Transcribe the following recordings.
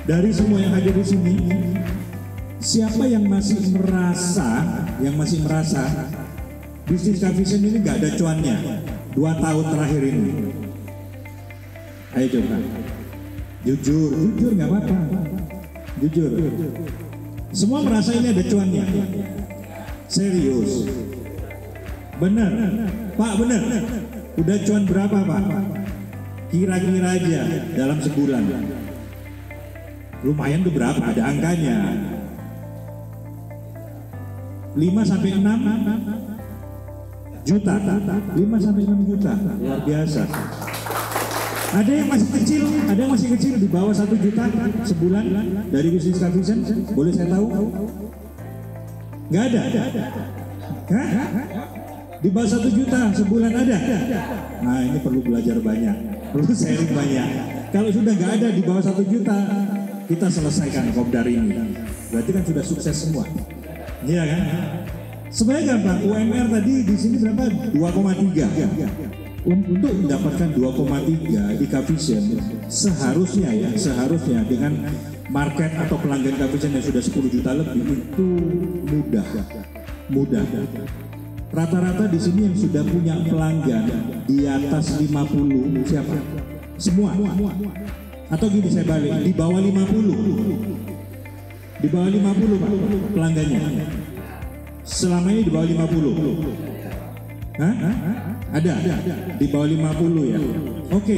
Dari semua yang hadir di sini, siapa yang masih merasa bisnis Kavision ini nggak ada cuannya 2 tahun terakhir ini? Ayo coba, jujur nggak apa-apa, jujur. Semua merasa ini ada cuannya? Serius? Bener, Pak, bener. Udah cuan berapa, Pak? Kira-kira aja dalam sebulan. Lumayan tuh berapa? Ada angkanya. 5 sampai 6 juta. 5 sampai 6 juta. Luar biasa. Ada yang masih kecil di bawah 1 juta sebulan dari bisnis Kavision. Boleh saya tahu? Nggak ada. Hah? Di bawah 1 juta sebulan ada? Nah, ini perlu belajar banyak, perlu sharing banyak. Kalau sudah nggak ada di bawah 1 juta, kita selesaikan kopdar ini. Berarti kan sudah sukses semua. Iya kan? Sebenarnya gampang. UMR tadi di sini berapa? 2,3. Untuk mendapatkan 2,3 di Kavision, seharusnya dengan market atau pelanggan Kavision yang sudah 10 juta lebih itu mudah. Rata-rata di sini yang sudah punya pelanggan di atas 50 siapa? Semua. Atau gini saya balik, di bawah 50. Di bawah 50 Pak pelanggannya. Selama ini di bawah 50. Hah? Ada? Di bawah 50 ya? Oke.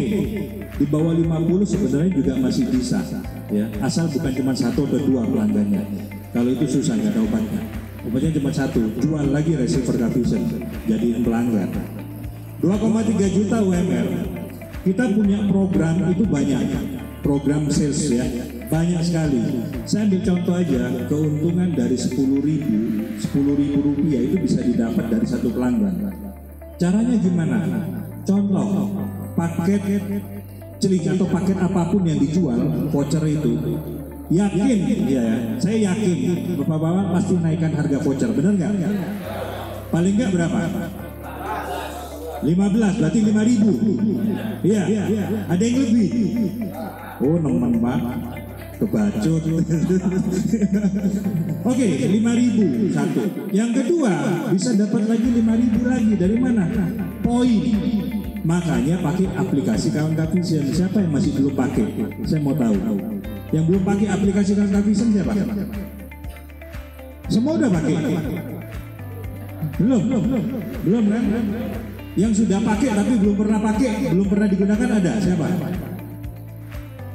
Di bawah 50 sebenarnya juga masih bisa ya. Asal bukan cuma 1 atau 2 pelanggannya. Kalau itu susah, nggak ada obatnya. Obatnya cuma 1, jual lagi receiver Kavision, jadiin pelanggan. 2,3 juta UMR. Kita punya program itu banyak. Program sales ya, banyak sekali. Saya ambil contoh aja, keuntungan dari 10.000 rupiah itu bisa didapat dari 1 pelanggan. Caranya gimana? Contoh, paket celik atau paket apapun yang dijual, voucher itu, yakin, ya, saya yakin Bapak-bapak pasti naikkan harga voucher, benar nggak? Paling nggak berapa? 15, berarti 5.000. Iya, ada yang lebih. Oh, nemen Pak, kebacut. Oke, 5.000 satu. Yang kedua, bisa dapat lagi 5.000 lagi. Dari mana? Poin. Makanya pakai aplikasi Kawan Kavision. Siapa yang masih belum pakai? Saya mau tahu. Yang belum pakai aplikasi Kawan Kavision siapa? Semua udah pakai? Belum kan? Yang sudah pakai tapi belum pernah pakai, belum pernah digunakan ada? Siapa?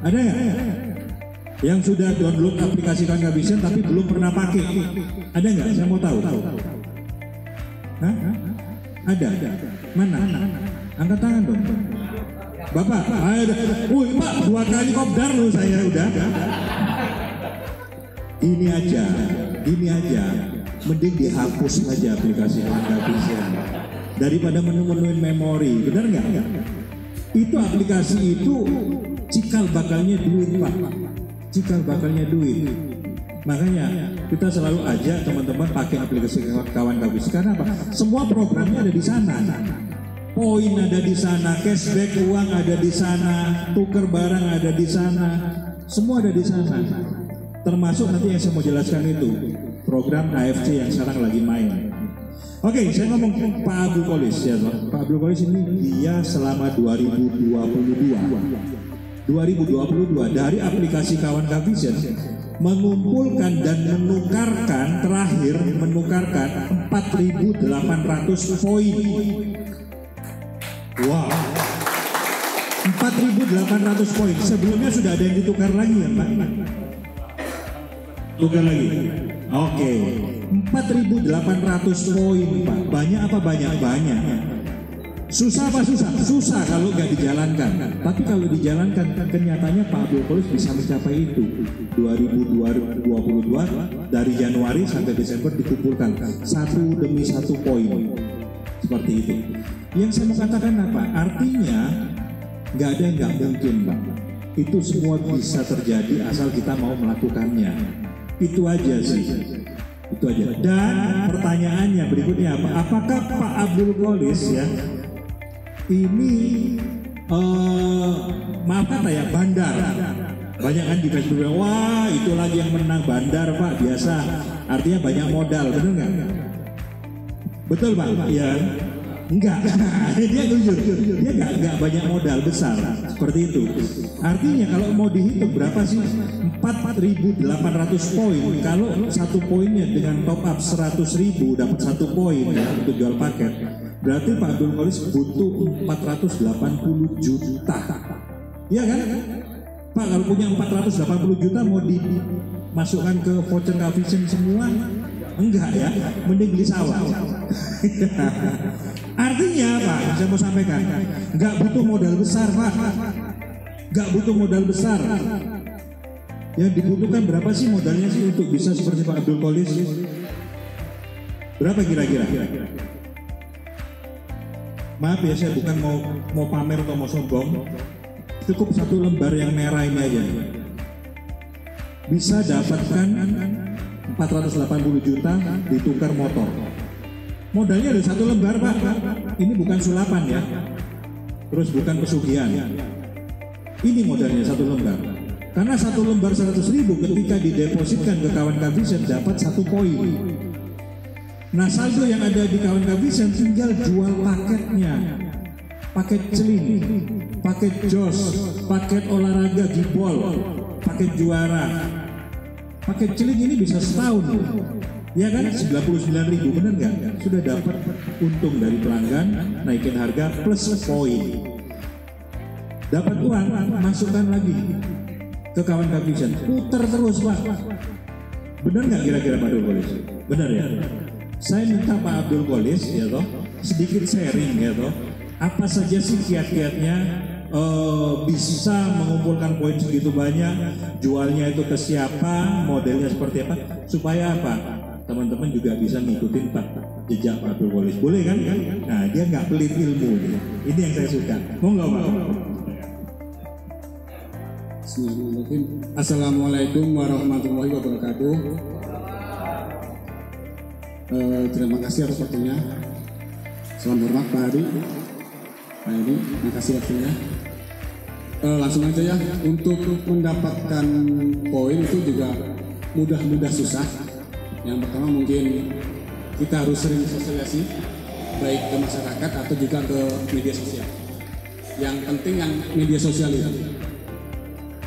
Ada ya? Yang sudah download aplikasi Kawan Kavision tapi belum pernah pakai, ada nggak? Saya mau tahu. Hah? Ada? Mana? Angkat tangan dong. Bapak, ada. Wih Pak, 2 kali kopdar loh saya udah. Ini aja. Mending dihapus aja aplikasi Kawan Kavision daripada menu-menuin memori, benar nggak? Itu aplikasi itu cikal bakalnya duit Pak. Cikal bakalnya duit. Makanya kita selalu ajak teman-teman pakai aplikasi Kawan Kavision. Karena apa? Semua programnya ada di sana. Poin ada di sana, cashback uang ada di sana, tuker barang ada di sana, semua ada di sana. Termasuk nanti yang saya mau jelaskan itu program AFC yang sekarang lagi main. Oke, saya ngomong Pak Abdul Qolis ya, Pak Abdul Qolis ini dia selama 2022 dari aplikasi Kawan Kavision mengumpulkan dan menukarkan 4.800 poin. Wow, 4.800 poin. Sebelumnya sudah ada yang ditukar lagi ya Pak? Tukar lagi. Oke, 4.800 poin Pak. Banyak apa banyak? Susah apa susah? Susah kalau nggak dijalankan. Tapi kalau dijalankan, kenyataannya Pak Abdul Qolis bisa mencapai itu. 2022 dari Januari sampai Desember dikumpulkan 1 demi 1 poin. Seperti itu. Yang saya mau katakan apa? Artinya nggak ada yang nggak mungkin Pak. Itu semua bisa terjadi asal kita mau melakukannya. Itu aja sih. Itu aja. Dan pertanyaannya berikutnya apa? Apakah Pak Abdul Qolis ya ini maaf kata ya bandar Banyak kan di Facebook, wah itu lagi yang menang bandar Pak, biasa. Artinya banyak modal, bener nggak? Betul Pak? Iya. Enggak, dia jujur, dia enggak banyak modal besar, seperti itu. Artinya kalau mau dihitung berapa sih? 4.800 poin. Kalau satu poinnya dengan top up 100.000 dapat satu poin ya untuk jual paket. Berarti Pak Abdul Qolis butuh 480 juta. Iya kan? Pak kalau punya 480 juta mau dimasukkan ke voucher Kavision semua? Enggak ya, mending beli sawah. Artinya Pak, saya mau sampaikan, enggak butuh modal besar Pak. Enggak butuh modal besar. Yang dibutuhkan berapa sih modalnya sih untuk bisa seperti Pak Abdul Qolis? Berapa kira-kira? Maaf ya, saya bukan mau pamer atau mau sombong. Cukup satu lembar yang merah ini aja bisa dapatkan 480 juta ditukar motor. Modalnya ada satu lembar Pak. Ini bukan sulapan ya. Terus bukan pesugihan. Ini modalnya satu lembar. Karena satu lembar 100.000 ketika didepositkan ke kawan Kavision dapat satu poin. Nah saldo yang ada di kawan Kavision tinggal jual paketnya. Paket celing, paket jos, paket olahraga gibol, paket juara. Paket celing ini bisa setahun. Ya kan 99.000, bener nggak? Sudah dapat untung dari pelanggan, naikin harga plus poin. Dapat uang, masukkan lagi ke kawan Kavision, putar terus Pak. Bener nggak kira-kira Pak Abdul Qolis? Bener ya? Saya minta Pak Abdul Qolis ya toh sedikit sharing ya toh. Apa saja sih kiat-kiatnya bisa mengumpulkan poin segitu banyak, jualnya itu ke siapa, modelnya seperti apa, supaya apa? Teman-teman juga bisa ngikutin Pak jejak Pak Abdul Qolis. Boleh kan? Nah dia nggak pelit ilmu. Ini yang saya suka. Mau nggak Pak? Bismillahirrahmanirrahim. Assalamualaikum warahmatullahi wabarakatuh. Terima kasih atas waktunya. Salam hormat Pak Hari. Pak Edi, terima kasih waktunya. Langsung aja ya. Untuk mendapatkan poin itu juga mudah susah. Yang pertama mungkin kita harus sering sosialisasi baik ke masyarakat atau juga ke media sosial. Yang penting yang media sosial itu.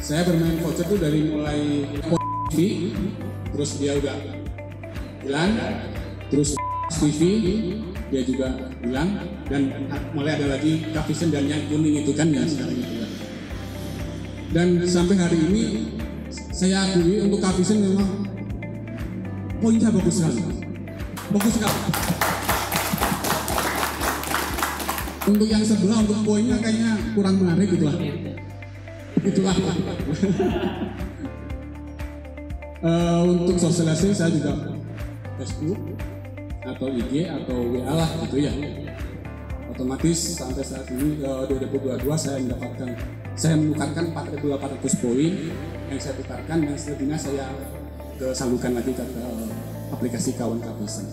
Saya bermain voucher tuh dari mulai TV, terus dia udah bilang, terus TV dia juga bilang, dan mulai ada lagi Kavision dan yang kuning itu kan ya sekarang itu kan. Dan sampai hari ini saya akui untuk Kavision memang poinnya bagus sekali. Untuk yang sebelah untuk poinnya kayaknya kurang menarik gitu lah. Itulah. Untuk sosialisasi saya juga Facebook atau IG atau WA lah gitu ya. Otomatis sampai saat ini 2022 saya menukarkan 4.800 poin yang saya tukarkan, yang selebihnya saya salurkan lagi ke aplikasi kawan Kavision.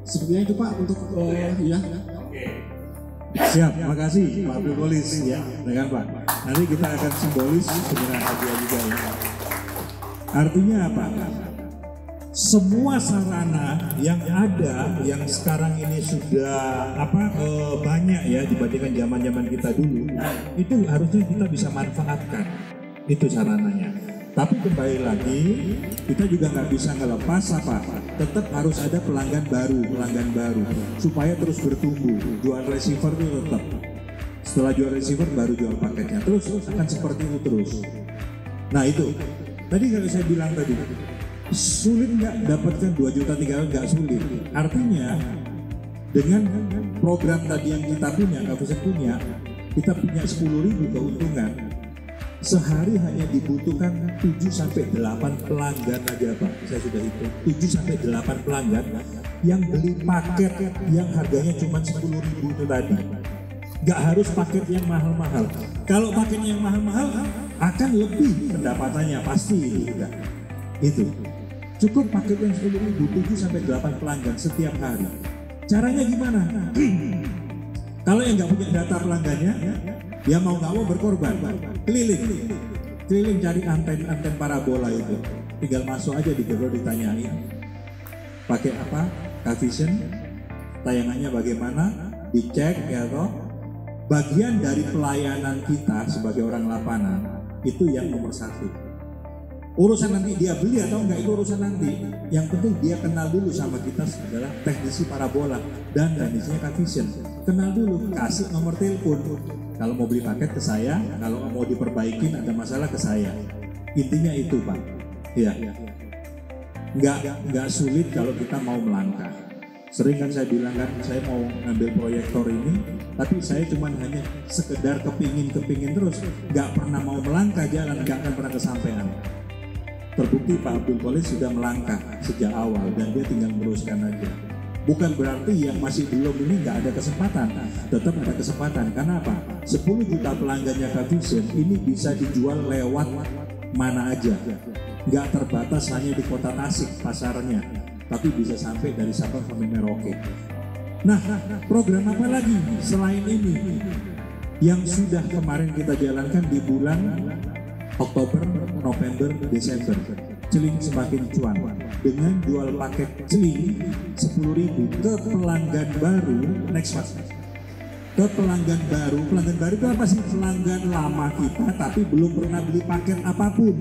Sepertinya itu Pak untuk ya. Siap, makasih Pak Abdul Qolis ya, dengan Pak. Nanti kita akan simbolis dengan hadiah juga ya. Artinya apa? Semua sarana yang ada yang sekarang ini sudah banyak ya dibandingkan zaman kita dulu, itu harusnya kita bisa manfaatkan itu sarananya. Tapi kembali lagi kita juga nggak bisa ngelepas tetap harus ada pelanggan baru supaya terus bertumbuh. Jual receiver itu tetap, setelah jual receiver baru jual paketnya, terus akan seperti itu terus. Nah itu tadi kalau saya bilang tadi, sulit nggak dapatkan 2 juta 3 nggak sulit. Artinya dengan program tadi yang kita punya, Kavision punya, kita punya 10.000 keuntungan. Sehari hanya dibutuhkan 7-8 pelanggan aja Pak. Saya sudah hitung 7-8 pelanggan yang beli paket yang harganya cuma 10.000 itu tadi. Nggak harus paket yang mahal-mahal. Kalau paket yang mahal-mahal akan lebih pendapatannya pasti juga. Itu cukup paket yang 10.000 7-8 pelanggan setiap hari. Caranya gimana? Kalau yang nggak punya data pelanggannya, ya mau nggak mau berkorban, keliling keliling cari anten parabola itu. Tinggal masuk aja di Google, ditanyain pakai apa, K-Vision, tayangannya bagaimana, dicek ya toh. Bagian dari pelayanan kita sebagai orang lapangan itu yang nomor 1. Urusan nanti dia beli atau enggak itu urusan nanti. Yang penting dia kenal dulu sama kita adalah teknisi parabola dan teknisinya K-Vision. Kenal dulu, kasih nomor telepon. Kalau mau beli paket ke saya, kalau mau diperbaikin ada masalah ke saya. Intinya itu Pak. Iya. Enggak sulit kalau kita mau melangkah. Sering kan saya bilang kan, saya mau ngambil proyektor ini, tapi saya cuma hanya sekedar kepingin terus, nggak pernah mau melangkah jalan, nggak akan pernah kesampaian. Terbukti Pak Abdul Qolis sudah melangkah sejak awal dan dia tinggal meneruskan aja. Bukan berarti yang masih belum ini nggak ada kesempatan, tetap ada kesempatan. Karena apa? 10 juta pelanggannya K-Vision ini bisa dijual lewat mana aja, nggak terbatas hanya di kota Tasik pasarnya, tapi bisa sampai dari Sabang sampai Merauke. Nah, program apa lagi selain ini yang sudah kemarin kita jalankan di bulan Oktober, November, Desember? Celing semakin cuan dengan jual paket celing 10.000 ke pelanggan baru. Next Mas, ke pelanggan baru itu apa sih? Pelanggan lama kita tapi belum pernah beli paket apapun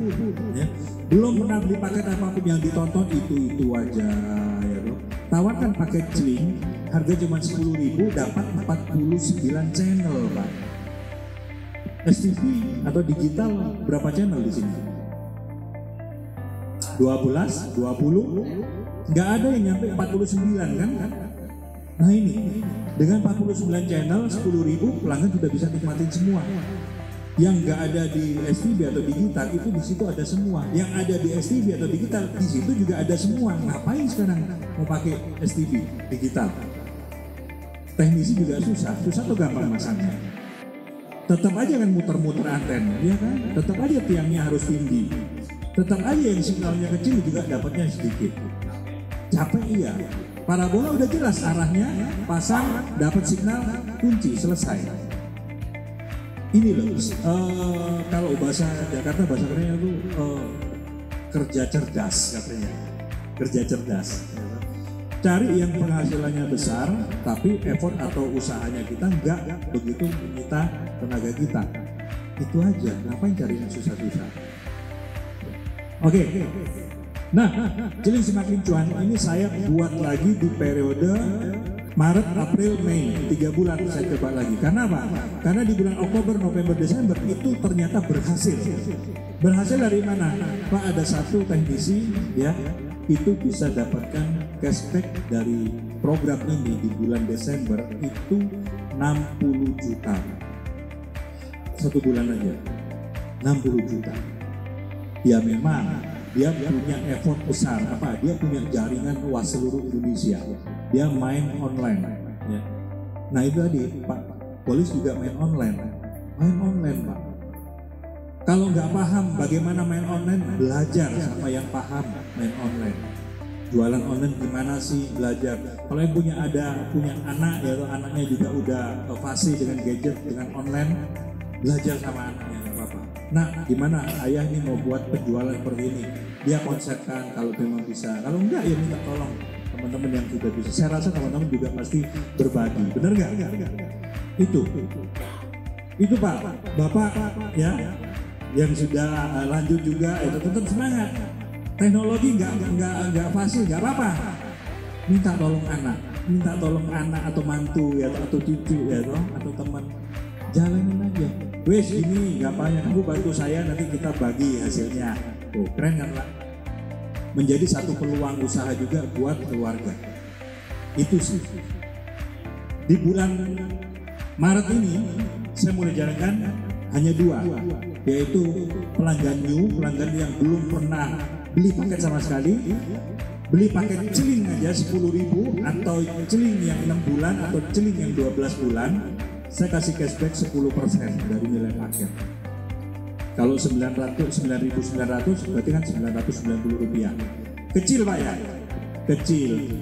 ya. Belum pernah beli paket apapun, yang ditonton itu aja ya loh. Tawarkan paket celing harga cuma 10.000 dapat 49 channel Pak. STV atau digital berapa channel di sini? 12, 20, nggak ada yang nyampe 49 kan? Nah ini, dengan 49 channel, 10.000 pelanggan sudah bisa nikmatin semua. Yang nggak ada di STV atau digital, itu di situ ada semua. Yang ada di STV atau digital, di situ juga ada semua. Ngapain sekarang mau pakai STV digital? Teknisi juga susah atau gampang masangnya? Tetap aja kan muter-muter anten, ya kan? Tetap aja tiangnya harus tinggi. Tetap aja yang sinyalnya kecil juga dapatnya sedikit. Capek iya. Parabola udah jelas arahnya, pasang, dapat signal, kunci, selesai. Ini loh, kalau bahasa Jakarta, bahasa kerennya itu kerja cerdas katanya. Kerja cerdas. Cari yang penghasilannya besar, tapi effort atau usahanya kita nggak begitu menyita tenaga kita. Itu aja, ngapain cari yang susah-susah. Oke. Nah, celing semakin cuan ini saya buat lagi di periode Maret, April, Mei, 3 bulan saya coba lagi. Karena apa? Karena di bulan Oktober, November, Desember itu ternyata berhasil. Berhasil dari mana? Pak, ada satu teknisi ya, itu bisa dapatkan cashback dari program ini di bulan Desember itu 60 juta. 1 bulan aja 60 juta. Ya memang dia punya effort besar, apa? Dia punya jaringan luas seluruh Indonesia. Dia main online. Ya. Nah itu tadi Pak Qolis juga main online Pak. Kalau nggak paham bagaimana main online, belajar sama yang paham main online. Jualan online gimana sih, belajar. Kalau yang punya anak ya, atau anaknya juga udah fasih dengan gadget, dengan online, belajar sama anaknya nggak apa-apa. Nah, gimana ayah ini mau buat penjualan seperti ini? Dia konsepkan kalau memang bisa. Kalau enggak ya minta tolong teman-teman yang sudah bisa. Saya rasa teman-teman juga pasti berbagi. Benar nggak? Itu Pak, Bapak ya yang sudah lanjut juga itu tetap semangat. Teknologi nggak fasih, nggak apa-apa. Minta tolong anak atau mantu ya atau cucu ya atau teman. Jalanin aja. Wes ini nggak banyak, kamu bantu saya nanti kita bagi hasilnya. Oh keren kan Pak? Menjadi satu peluang usaha juga buat keluarga. Itu sih. Di bulan Maret ini saya mulai jalankan hanya 2, yaitu pelanggan pelanggan yang belum pernah beli paket sama sekali, beli paket celing aja 10.000 atau celing yang 6 bulan atau celing yang 12 bulan. Saya kasih cashback 10% dari nilai paket. Kalau 9.900 berarti kan 990 rupiah. Kecil Pak ya? Kecil.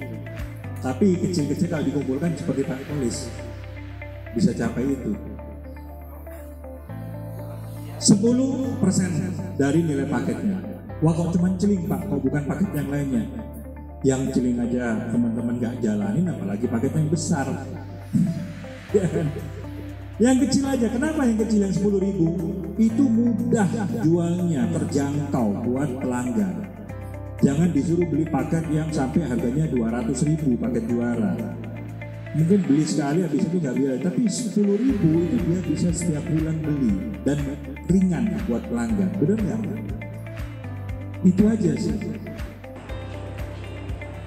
Tapi kecil-kecil kalau dikumpulkan seperti Pak Qolis bisa capai itu. 10% dari nilai paketnya. Wah kok cuma celing Pak, kok bukan paket yang lainnya? Yang celing aja teman-teman gak jalanin, apalagi paket yang besar. Yang kecil aja, kenapa yang kecil yang 10.000? Itu mudah jualnya, terjangkau buat pelanggan. Jangan disuruh beli paket yang sampai harganya 200.000 paket juara. Mungkin beli sekali habis itu nggak bisa, tapi 10.000 itu dia bisa setiap bulan beli dan ringan buat pelanggan. Benar nggak? Itu aja sih.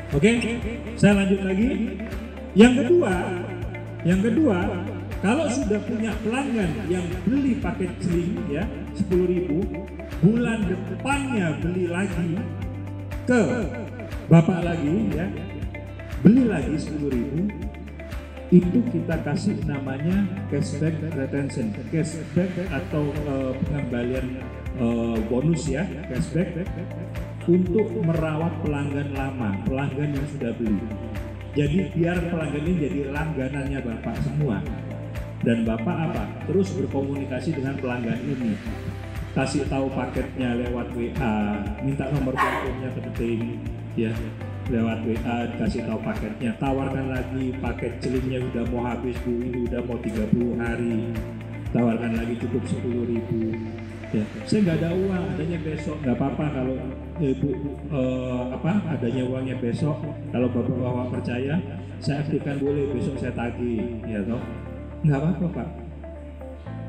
Oke, saya lanjut lagi. Yang kedua, kalau sudah punya pelanggan yang beli paket celing ya 10.000, bulan depannya beli lagi ke Bapak lagi ya, beli lagi 10.000, itu kita kasih namanya cashback retention, cashback atau pengembalian bonus ya, cashback untuk merawat pelanggan lama, pelanggan yang sudah beli. Jadi biar pelanggan ini jadi langganannya Bapak semua. Dan Bapak apa? Terus berkomunikasi dengan pelanggan ini. Kasih tahu paketnya lewat WA, minta nomor teleponnya penting ya. Lewat WA kasih tahu paketnya, tawarkan lagi paket celingnya udah mau habis Bu, ini udah mau 30 hari. Tawarkan lagi cukup 10.000. Ya, saya nggak ada uang, adanya besok, nggak apa-apa kalau Ibu adanya uangnya besok. Kalau Bapak percaya, saya aktifkan boleh, besok saya tagih, ya toh, nggak apa-apa Pak.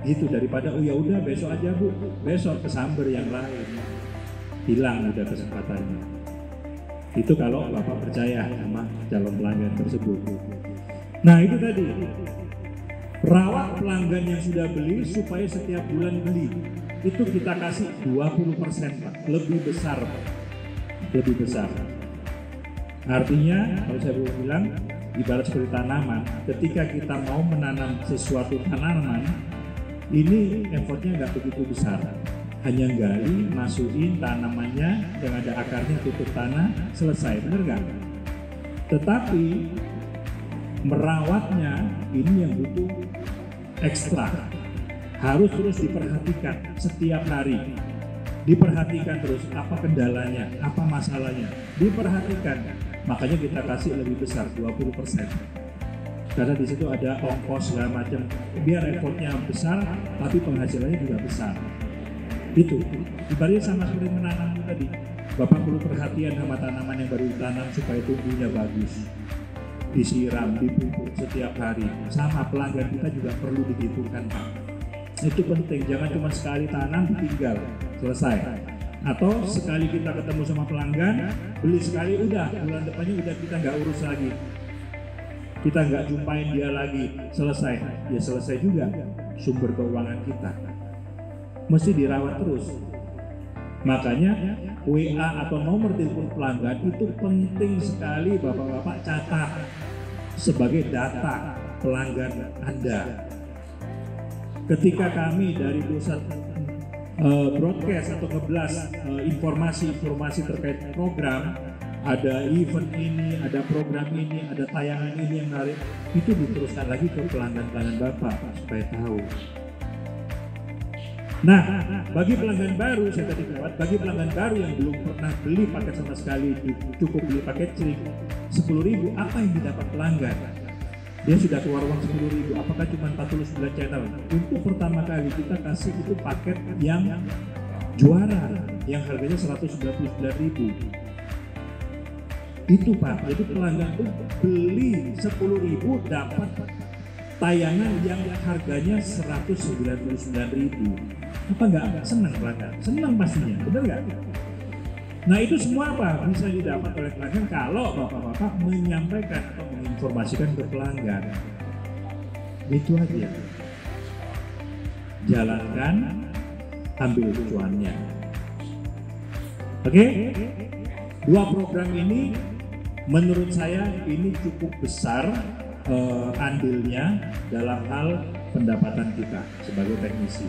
Gitu daripada ya udah besok aja Bu, besok kesamber yang lain, hilang udah kesempatannya. Itu kalau Bapak percaya sama calon pelanggan tersebut. Nah itu tadi, rawat pelanggan yang sudah beli supaya setiap bulan beli. Itu kita kasih 20% Pak, lebih besar Pak. Lebih besar. Artinya kalau saya boleh bilang, ibarat seperti tanaman, ketika kita mau menanam sesuatu tanaman, ini effortnya nggak begitu besar. Hanya gali, masukin tanamannya yang ada akarnya, tutup tanah, selesai, bener nggak? Tetapi merawatnya ini yang butuh ekstra. Harus terus diperhatikan setiap hari. Diperhatikan terus apa kendalanya, apa masalahnya. Diperhatikan. Makanya kita kasih lebih besar 20%. Karena di situ ada ongkos segala macam. Biar effortnya besar, tapi penghasilannya juga besar. Itu. Ibaratnya sama seperti menanam tadi. Bapak perlu perhatian sama tanaman yang baru ditanam supaya tumbuhnya bagus. Disiram, dipupuk setiap hari. Sama pelanggan kita juga perlu digitukan Pak. Itu penting, jangan cuma sekali tanam ditinggal, selesai. Atau sekali kita ketemu sama pelanggan, beli sekali udah, bulan depannya udah kita nggak urus lagi. Kita nggak jumpain dia lagi, selesai. Ya selesai juga sumber keuangan kita. Mesti dirawat terus. Makanya WA atau nomor telepon pelanggan itu penting sekali Bapak-Bapak catat sebagai data pelanggan Anda. Ketika kami dari pusat broadcast atau ngeblas informasi-informasi terkait program, ada event ini, ada program ini, ada tayangan ini yang menarik, itu diteruskan lagi ke pelanggan-pelanggan Bapak supaya tahu. Nah, bagi pelanggan baru, saya tadi lewat, bagi pelanggan baru yang belum pernah beli paket sama sekali, cukup beli paket celing 10.000, apa yang didapat pelanggan? Dia sudah keluar uang 10.000, apakah cuma 49 channel? Untuk pertama kali kita kasih itu paket yang juara, yang harganya 199.000. Itu Pak, jadi pelanggan itu beli 10.000 dapat tayangan yang harganya 199.000. Apa enggak senang pelanggan? Senang pastinya, benar nggak? Nah itu semua apa? Bisa didapat oleh pelanggan kalau Bapak-Bapak menyampaikan atau menginformasikan ke pelanggan. Itu aja. Jalankan, ambil cuannya. Oke? Dua program ini menurut saya ini cukup besar andilnya dalam hal pendapatan kita sebagai teknisi.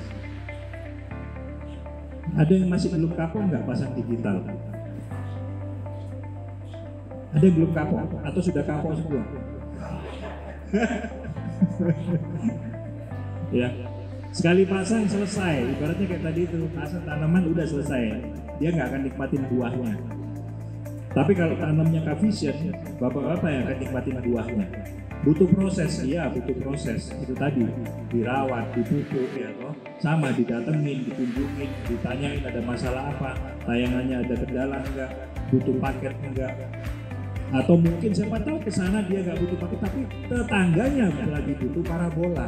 Ada yang masih belum kapok nggak pasang digital? Ada yang belum kapok atau sudah kapok semua? Ya, Sekali pasang selesai, ibaratnya kayak tadi itu, pasang tanaman udah selesai, dia nggak akan nikmatin buahnya. Tapi kalau tanamnya K-Vision, bapak-bapak yang akan nikmatin buahnya. Butuh proses, iya butuh proses. Itu tadi, dirawat, dipupuk, ya toh. Sama didatengin, dikunjungin, ditanyain ada masalah apa, tayangannya ada kendala enggak, butuh paket enggak. Atau mungkin siapa tahu ke sana dia nggak butuh paket, tapi tetangganya lagi butuh parabola.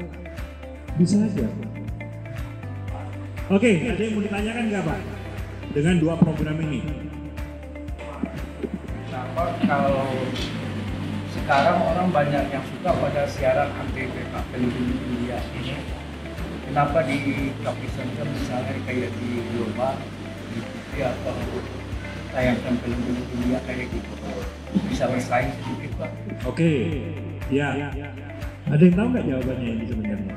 Bisa aja. Oke, ada yang mau ditanyakan nggak Pak? Dengan 2 program ini? Nah, Pak, kalau sekarang orang banyak yang suka pada siaran APBK pelindung India ini. Kenapa di K-Vision misalnya kayak di Global, di TV atau tayangkan pelindung India kayak gitu? Bisa bersaing sedikit Pak? Oke, ya. Ada yang tahu nggak jawabannya ini sebenarnya?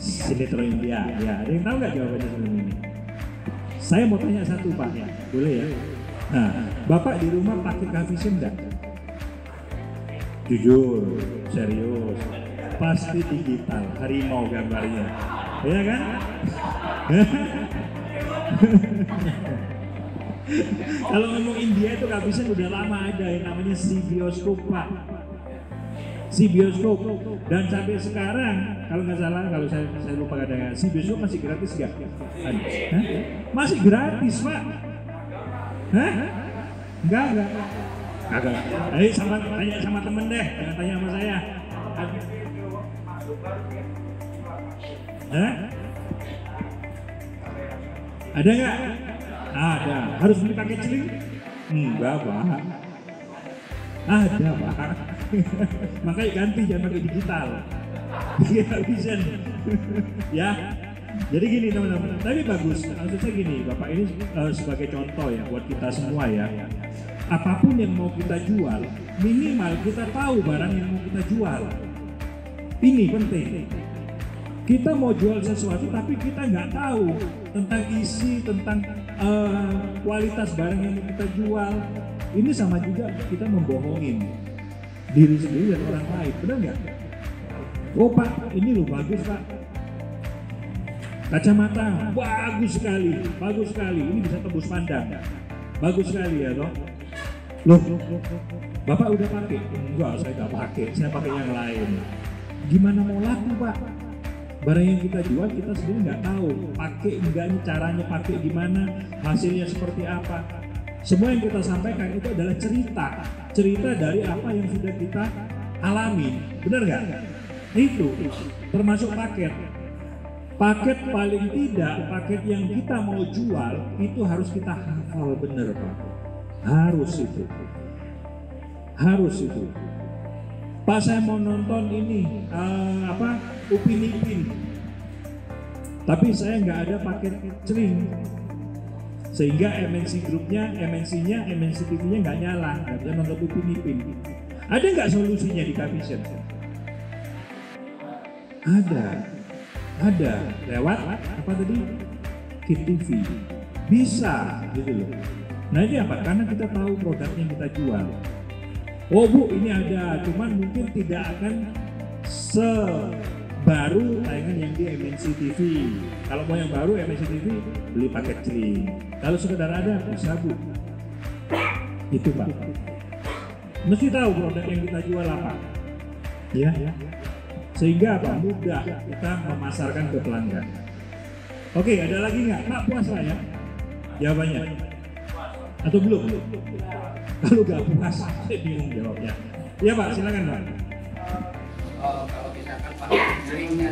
Sinetron India, ya. Ada yang tahu nggak jawabannya sebenarnya ini? Saya mau tanya satu Pak, ya, boleh ya? Nah, Bapak di rumah pakai K-Vision nggak? Jujur, serius, pasti digital, harimau gambarnya, ya kan? Kalau ngomong India itu K-Vision udah lama ada yang namanya si bioskop Pak. Si bioskop, dan sampai sekarang kalau nggak salah, kalau saya lupa kadang si bioskop masih gratis nggak? Hah? Masih gratis Pak? Hah? Enggak. Ayo tanya sama temen deh, jangan tanya sama saya. Hah? Ada nggak? Ada. Harus beli paket celing? Enggak Pak. Ada Pak. Makanya ganti, jangan pakai digital. K-Vision. Ya. Jadi gini teman-teman, tapi bagus. Maksudnya gini, Bapak ini sebagai contoh ya buat kita semua ya. Apapun yang mau kita jual, minimal kita tahu barang yang mau kita jual. Ini penting. Kita mau jual sesuatu tapi kita nggak tahu tentang isi, tentang kualitas barang yang mau kita jual. Ini sama juga kita membohongin diri sendiri dan orang lain, benar nggak? Oh Pak, ini loh bagus Pak. Kacamata, bagus sekali. Ini bisa tembus pandang. Bagus sekali ya toh. Loh, Bapak udah pakai? Enggak, saya nggak pakai. Saya pakai yang lain. Gimana mau laku Pak? Barang yang kita jual kita sendiri nggak tahu. Pakai enggaknya, caranya pakai gimana, hasilnya seperti apa. Semua yang kita sampaikan itu adalah cerita dari apa yang sudah kita alami, benar nggak? Itu termasuk paket paling tidak, paket yang kita mau jual itu harus kita hafal benar Pak, harus itu. Pak, saya mau nonton ini Upin Ipin, tapi saya nggak ada paket celing. Sehingga MNC grupnya, MNC TV-nya nggak nyala, nggak bisa nonton Upin Ipin. Ada nggak solusinya di K-Vision? Ada. Lewat apa tadi? Kit TV. Bisa, gitu loh. Nah ini apa? Karena kita tahu produk yang kita jual. Oh Bu, ini ada, cuman mungkin tidak akan sebaru tayangan yang di MNC TV. Kalau mau yang baru MNC TV, beli paket celing. Kalau sekedar ada, bisa Bu. Itu Pak. Mesti tahu produk yang kita jual apa. Ya. Sehingga apa? Mudah kita memasarkan ke pelanggan. Oke, ada lagi nggak? Pak, puas lah ya? Jawabannya? Atau belum? Kalau nggak puas, saya bingung jawabnya. Iya Pak, silakan Pak. Kalau misalkan pakai ceringnya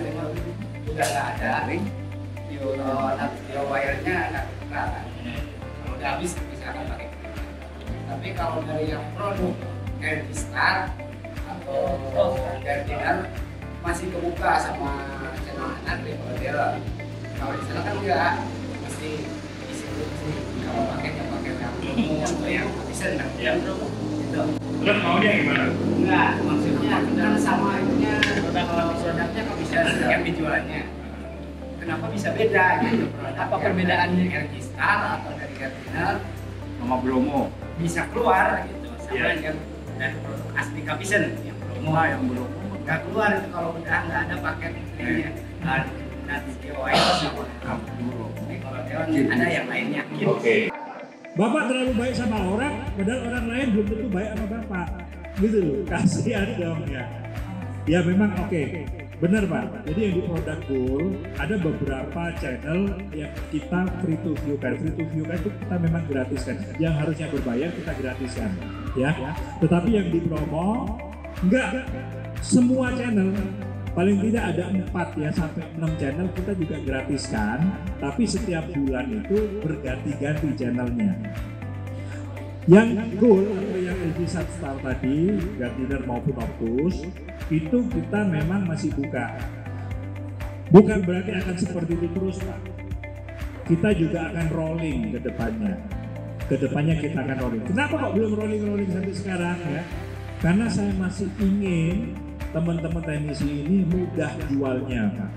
udah nggak ada, wire-nya nggak kelihatan. Kalau udah habis misalkan pakai celing. Tapi kalau dari yang produk kayak Star atau Gardiner masih kebuka sama channel anak di model. Kalau di sana kan enggak, mesti isi sih. Kalau pakai yang atau yang bisa enggak? Ya bro. Gitu. Terus maunya gimana? Enggak, maksudnya kan sama itunya produknya kok bisa yang dijualannya. Kenapa bisa beda gitu? Apa perbedaannya dari Star atau dari Gardiner Sama Bromo. bisa keluar gitu sama yang dari produk asli K-Vision yang Bromo Yang Bromo. nggak keluar itu kalau udah nggak ada paket ini nanti GOI sama dulu. Tapi kalau Dewan ada yang lainnya. Oke. Bapak terlalu baik sama orang, padahal orang lain belum tentu baik sama Bapak. Gitu loh, kasihan dong ya. Ya memang oke. Benar Pak, jadi yang di Product Goal ada beberapa channel yang kita free to view kan itu kita memang gratiskan. Yang harusnya berbayar kita gratiskan, ya. Tetapi yang di promo enggak, semua channel paling tidak ada 4 ya sampai 6 channel kita juga gratiskan. Tapi setiap bulan itu berganti-ganti channelnya. Yang Goal atau yang Elvisat Star tadi, Gardiner maupun Optus, itu kita memang masih buka. Bukan berarti akan seperti itu terus Pak. Kita juga akan rolling ke depannya. Ke depannya kita akan rolling. Kenapa kok belum rolling sampai sekarang ya? Karena saya masih ingin teman-teman teknisi ini mudah jualnya Pak.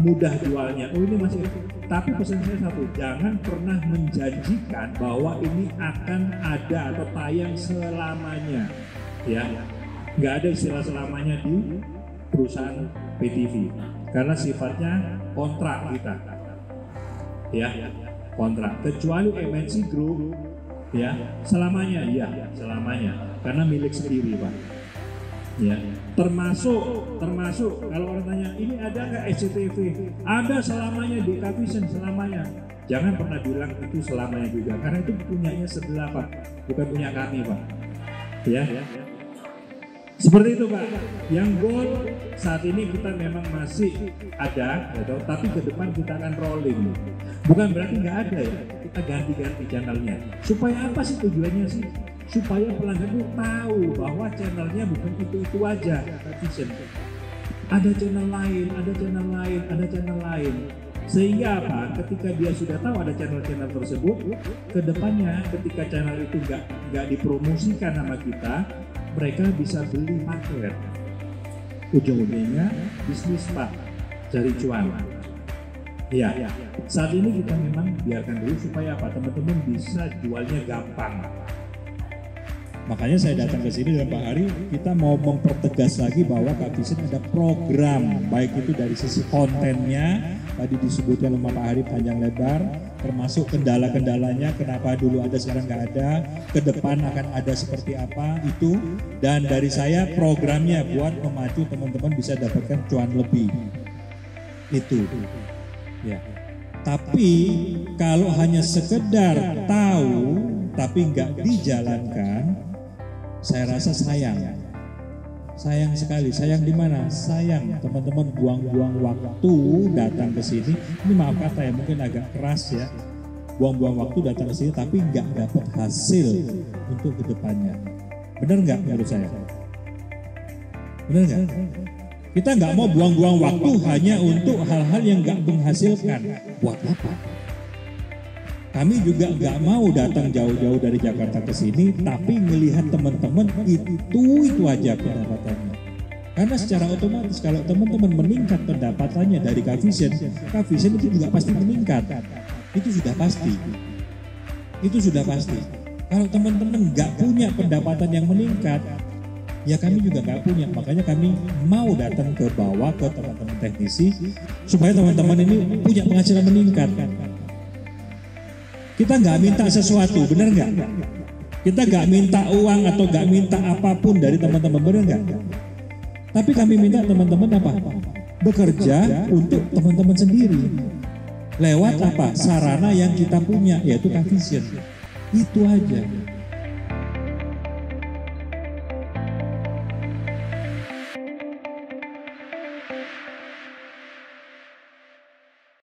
Mudah jualnya. Oh ini masih. Tapi pesan saya satu, jangan pernah menjanjikan bahwa ini akan ada atau tayang selamanya, ya. Nggak ada istilah selamanya di perusahaan PTV, karena sifatnya kontrak kita, ya, kontrak. Kecuali MNC Group, ya, selamanya, ya, selamanya, karena milik sendiri, Pak. Ya, termasuk kalau orang tanya ini ada nggak SCTV, ada selamanya di Kavision selamanya. Jangan pernah bilang itu selamanya juga, karena itu punyanya sebelah Pak, bukan punya kami Pak. Ya, seperti itu Pak. Yang Goal saat ini kita memang masih ada, gitu, tapi ke depan kita akan rolling. Bukan berarti nggak ada ya, kita ganti-ganti channelnya. Supaya apa sih tujuannya sih? Supaya pelanggan itu tahu bahwa channelnya bukan itu aja, Kavision. Ada channel lain. Sehingga apa? Ketika dia sudah tahu ada channel-channel tersebut, kedepannya ketika channel itu nggak dipromosikan sama kita, mereka bisa beli paket. Ujung-ujungnya bisnis Pak, cari cuan. Ya, saat ini kita memang biarkan dulu supaya apa? Teman-teman bisa jualnya gampang. Makanya saya datang ke sini dengan Pak Hari, kita mau mempertegas lagi bahwa Kavision ada program, baik itu dari sisi kontennya, tadi disebutkan oleh Pak Hari panjang lebar, termasuk kendala-kendalanya, kenapa dulu ada sekarang nggak ada, ke depan akan ada seperti apa itu, dan dari saya programnya buat memacu teman-teman bisa dapatkan cuan lebih. Itu, ya. Tapi kalau hanya sekedar tahu, tapi nggak dijalankan, saya rasa sayang sekali. Sayang di mana? Sayang teman-teman buang-buang waktu datang ke sini. Ini maaf kata ya, mungkin agak keras ya. Buang-buang waktu datang ke sini tapi nggak dapat hasil untuk kedepannya. Benar nggak menurut saya? Benar nggak? Kita nggak mau buang-buang waktu hanya untuk hal-hal yang nggak menghasilkan. Buat apa? Kami juga nggak mau datang jauh-jauh dari Jakarta ke sini, tapi melihat teman-teman itu aja pendapatannya. Karena secara otomatis kalau teman-teman meningkat pendapatannya dari Kavision itu juga pasti meningkat. Itu sudah pasti. Kalau teman-teman nggak punya pendapatan yang meningkat, ya kami juga nggak punya. Makanya kami mau datang ke bawah ke teman-teman teknisi supaya teman-teman ini punya penghasilan meningkat. Kita nggak minta sesuatu, benar nggak? Kita nggak minta uang atau nggak minta apapun dari teman-teman, benar nggak? Tapi kami minta teman-teman apa? Bekerja untuk teman-teman sendiri. Lewat apa? Sarana yang kita punya, yaitu Kavision. Itu aja.